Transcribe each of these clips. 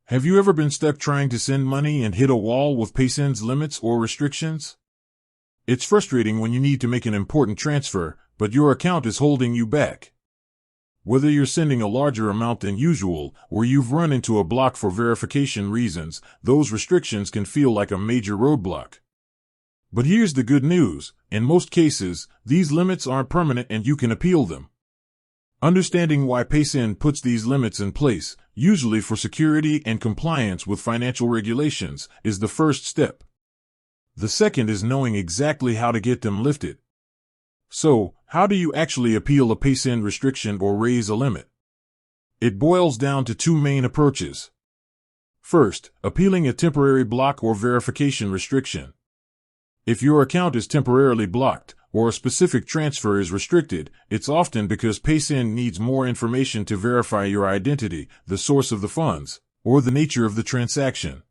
Have you ever been stuck trying to send money and hit a wall with Paysend's limits or restrictions? It's frustrating when you need to make an important transfer, but your account is holding you back. Whether you're sending a larger amount than usual, or you've run into a block for verification reasons, those restrictions can feel like a major roadblock. But here's the good news. In most cases, these limits aren't permanent and you can appeal them. Understanding why Paysend puts these limits in place, usually for security and compliance with financial regulations, is the first step. The second is knowing exactly how to get them lifted. So, how do you actually appeal a Paysend restriction or raise a limit? It boils down to two main approaches. First, appealing a temporary block or verification restriction. If your account is temporarily blocked, or a specific transfer is restricted, it's often because Paysend needs more information to verify your identity, the source of the funds, or the nature of the transaction.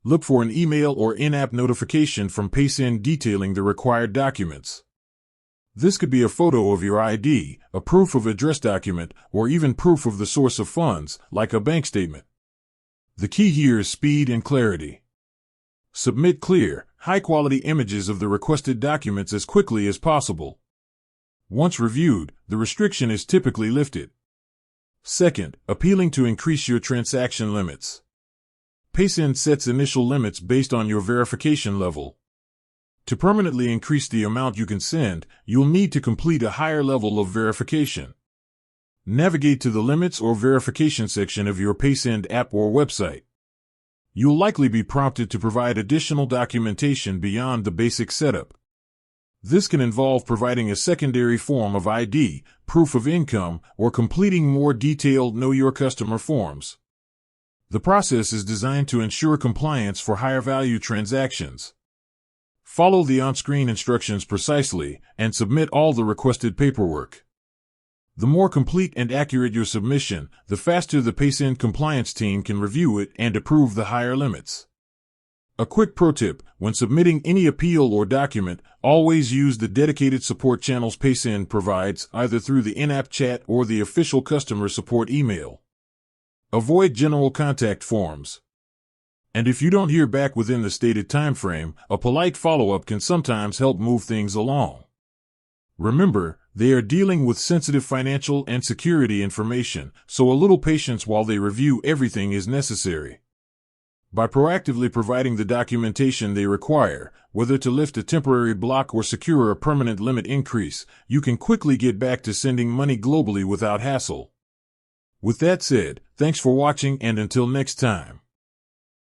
Look for an email or in-app notification from Paysend detailing the required documents. This could be a photo of your ID, a proof of address document, or even proof of the source of funds, like a bank statement. The key here is speed and clarity. Submit clear, high-quality images of the requested documents as quickly as possible. Once reviewed, the restriction is typically lifted. Second, appealing to increase your transaction limits. Paysend sets initial limits based on your verification level. To permanently increase the amount you can send, you'll need to complete a higher level of verification. Navigate to the Limits or Verification section of your Paysend app or website. You'll likely be prompted to provide additional documentation beyond the basic setup. This can involve providing a secondary form of ID, proof of income, or completing more detailed Know Your Customer forms. The process is designed to ensure compliance for higher-value transactions. Follow the on-screen instructions precisely and submit all the requested paperwork. The more complete and accurate your submission, the faster the Paysend compliance team can review it and approve the higher limits. A quick pro tip: when submitting any appeal or document, always use the dedicated support channels Paysend provides, either through the in-app chat or the official customer support email. Avoid general contact forms. And if you don't hear back within the stated time frame, a polite follow-up can sometimes help move things along. Remember, they are dealing with sensitive financial and security information, so a little patience while they review everything is necessary. By proactively providing the documentation they require, whether to lift a temporary block or secure a permanent limit increase, you can quickly get back to sending money globally without hassle. With that said, thanks for watching, and until next time.